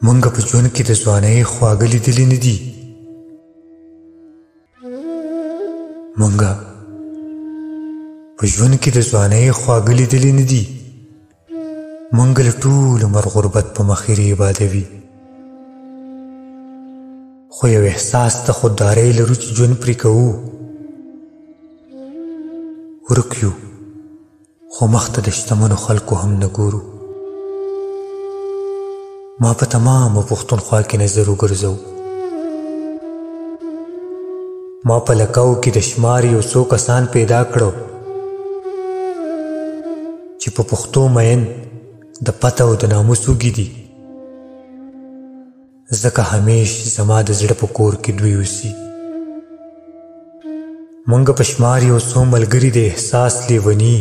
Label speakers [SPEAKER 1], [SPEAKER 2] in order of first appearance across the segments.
[SPEAKER 1] مونږ په ژوند کې د ځوانۍ خواږه لیدلي نه دي. مونږ په ژوند کې د ځوانۍ خواږه لیدلي نه دي. مونږ له ټول عمر غربت په مخیرې عبادوي، خو یو احساس ته خوددارۍ لرو چې ژوند پرې کوو. ورک یو خو مخته د شتمنو خلکو هم نه ګورو. ما په تمامه پښتونخوا کې نظر وګرځو. ما په لکاو کې د شمار یو څو کسان پیدا کړو چې په پښتو مین د پته او د ناموس وږي دي. ځکه همیش زما د زړه په کور کې دوی اوسي. مونږ په شمار یو څو ملګري د احساس لیوني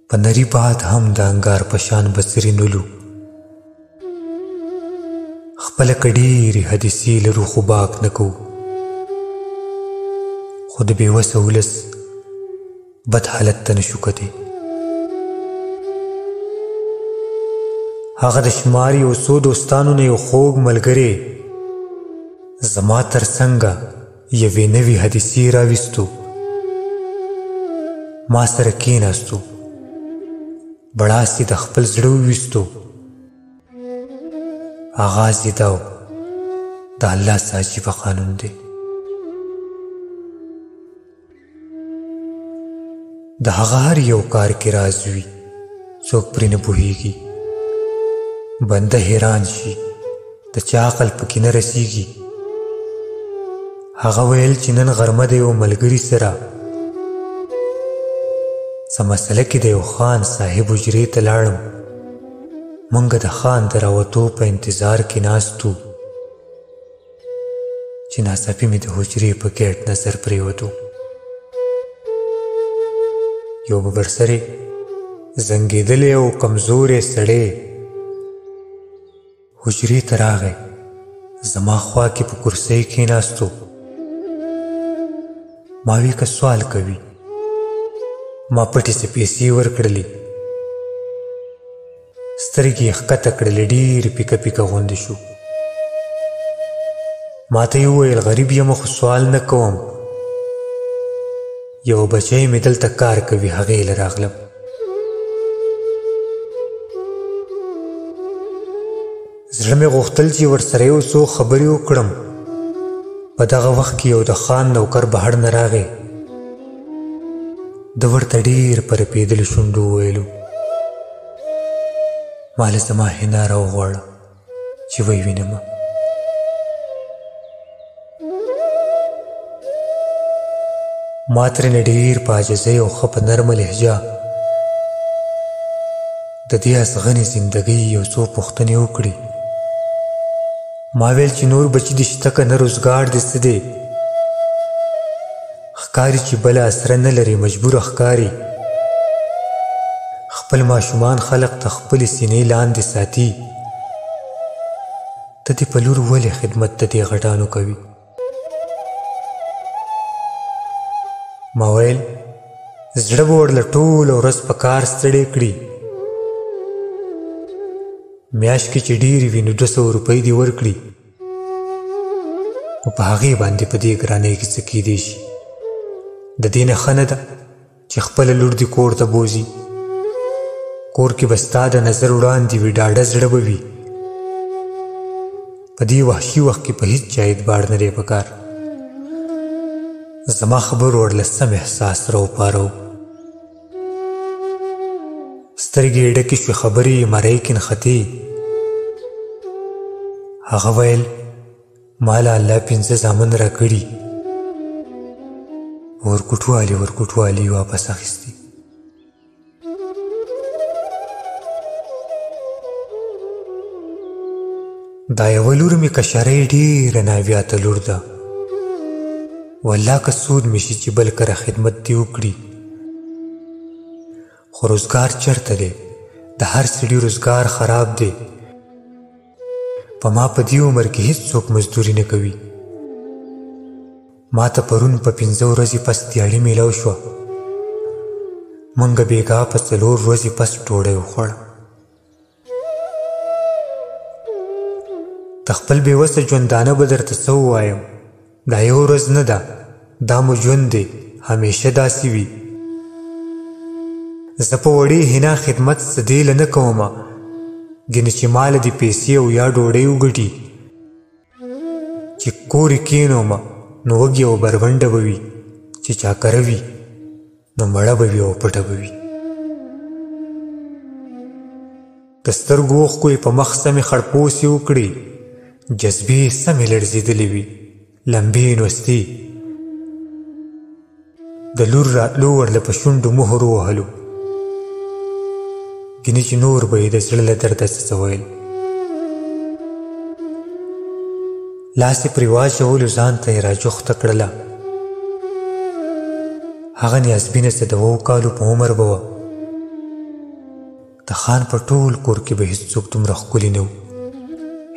[SPEAKER 1] په نری باد هم د انګار په شان بڅري نلو. خپله که ډېرې حدیثې لرو خو باک نه کوو، خو د بېوسه ولس بد حالت ته نشو کتی. هغه د شمار یو څو دوستانو نه یو خوږ ملګری زما تر څنګه یوې نوې حدیثې راویستو. ما سره کېناستو، بړاس یې د خپل زړه وویستو. آغاز یې دا و: د الله څه عجیبه قانون دی. د هغه هر یو کار کې راز وي، څوک پرې نه پوهیږي. بنده حیران شي د چا عقل پکې نه رسیږي. هغه ویل چې نن غرمه د یو ملګري سره څه مسله کې د یو خان صاحب حجرې ته لاړم. مونږ د خان د راوتو په انتظار کې ناستو چې ناڅاپي مې د حجرې په ګیټ نظر پرېوتو. یو ببرسرې زنګېدلی او کمزوری سړی حجرې ته راغی. زما خوا کې په کرسۍ کېناستو. ما وی که سوال کوي. ما پټې څه پیسې ورکړلې، سترګې یې ښکته کړلې، ډېرې پیکه پیکه غوندې شو. ما ته یې وویل غریب یم خو سوال نه کوم، یو بچی مې دلته کار کوي، هغې له راغلم. زړه مې غوښتل چې ورسره یو څو خبرې وکړم. په دغه وخت کې یو د خان نوکر بهر نه راغی. ده ورته ډېر په رپېدلو شونډو وویلو: ما له زما حنا راوغواړه چې ویې وینمه. ما ترېنه ډېر په عاجزۍ او ښه په نرمه لهجه د دې ازغنې زندګۍ یو څو پوښتنې وکړې. ما ویل چې نور بچي دې شته که نه، روزګار دې څه دی؟ ښکاري چې بله اسره نه لري، مجبوره ښکاري. خپل ماشومان خلق ته خپلې سینې لاندې ساتي. ته دې په لور ولې خدمت د دې غټانو کوي؟ ما ویل زړه به ورله ټوله ورځ په کار ستړی کړي. میاشت کې چې ډېرې وي نو 200 روپۍ دې ورکړي، نو په هغې باندې په دې ګرانۍ کې څه کیدی شي؟ د دې نه ښه نه ده چې خپله لور دې کور ته بوځي. کور کې به ستا د نظر وړاندې وي، ډاډه زړه به وي. په دې وحشي وخت کې په هیڅ چا اعتبار نه دی پکار. زما خبر ورله سم احساس راوپارو. سترګې یې ډکې شوې، خبرې یې مرۍ کې نښتې. هغه ویل ما له الله 5 زامن راکړي، ورکوټوالې واپس اخیستي. دا یوه لور مې کشرۍ ډېره ناویاته لور ده. والله که سود مې شي چې بل کره خدمت دې وکړي. خو روزګار چرته دی؟ د هر سړي روزګار خراب دی. په ما په دې عمر کې هیڅ څوک مزدوري نه کوي. ما ته پرون په 5 ورځې پس دیاړي میلاو شوه. مونږ بیګا په 4 ورځې پس ډوډۍ وخوړه. د خپل بېوسه ژوندانه به درته څه ووایم؟ دا یو ورځ نه ده، دا مو ژوند دی، همیشه داسې وي. زه په وړې حنا خدمت څه دې له نه کومه، ګینې چې ماله دې پیسې او یا ډوډۍ وګټي. چې کور یې کښېنومه نو وږې او بربنډه به وي، چې چاکره وي نو مړه به وي او پټه به وي. د سترګو اوښکو یې په مخ سمې خړپوسې وکړې، جذبې سمې لړزېدلې وي، لمبې نوستې. د لور راتلو ورله په شونډو مهر ووهلو، ګینې چې نور به یې د زړه له درده څه ویل. لاس یې پرې واچولو، ځان ته یې راجوخته کړله. هغه نیازبینه څه د 2 کالو په عمر به وه. د خان په ټول کور کې به هېڅوک دومره ښکلي نه و.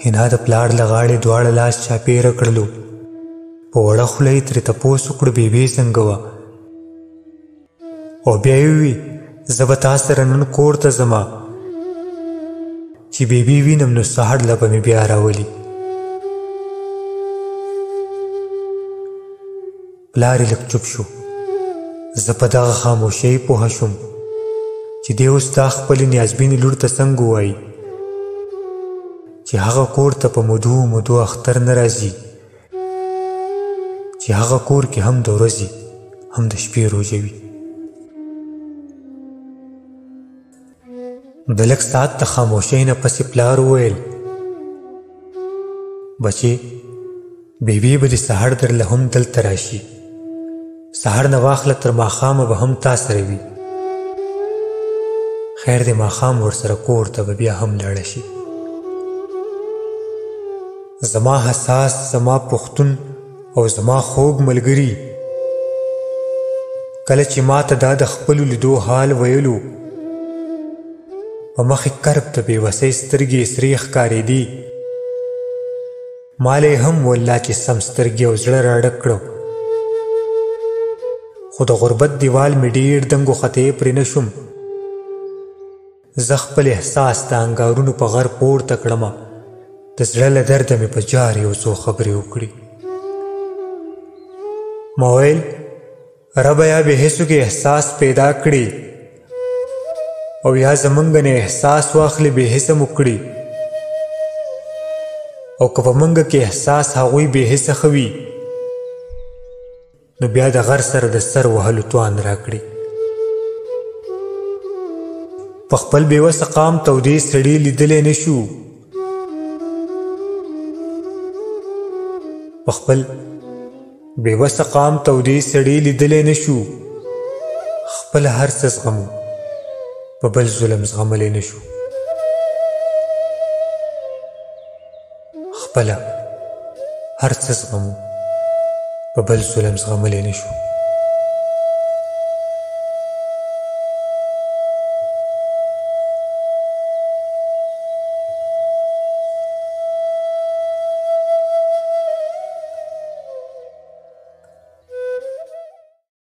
[SPEAKER 1] حنا د پلار له غاړې دواړه لاس چاپېره کړلو. په وړه خوله یې ترې تپوس وکړو بیبي څنګه وه، او بیا یې ووي زه به تا سره نن کور ته ځمه، چې بیبي وینم نو سهار له به مې بیا راولي. پلار یې لږ چوپ شو. زه په دغه خاموشۍ پوهه شوم چې دی اوس دا خپلې نیازبینې لور ته څنګه ووایي چې هغه کور ته په مودو اختر نه راځي، چې هغه کور کې هم د ورځې هم د شپې روژه وي. د لږ ساعت د خاموشۍ نه پسې پلار وویل بچې، بیبي به د سهار درله هم دلته راشي، سهار نه واخله تر ماښامه به هم تا سره وي. خیر د ماښام ورسره کور ته به بیا هم لاړه شي. زما حساس، زما پښتون او زما خوږ ملګري، کله چې ما ته دا د خپلو لیدو حال ویلو، په مخې کرب ته بېوسۍ سترګې یې سرې ښکارېدې. ماله یې هم والله چې سم سترګې او زړه راډک کړو، خو د غربت دیوال مې ډېر دنګ وختې پرې نه شوم. زه خپل احساس د انګارونو په غر پورته کړمه، د زړه له درده مې په جار یو څو خبرې وکړې. ما ویل ربه یا بې حسو کې احساس پیدا کړي، او یا زمونږ نه احساس واخلي بې حسه مو کړي، او که په مونږ کې احساس هغوی بې حسه ښه وي نو بیا د غر سره د سر وهلو توان راکړي. په خپل بېوسه قام تودې سړې لیدلی نه شو، په خپل بېوسه قام تودې سړې لیدلی نه شو، خپله هر څه زغمو په بل ظلم زغملی نه شو، خپله هر څه زغمو په بل ظلم زغملی نه شو.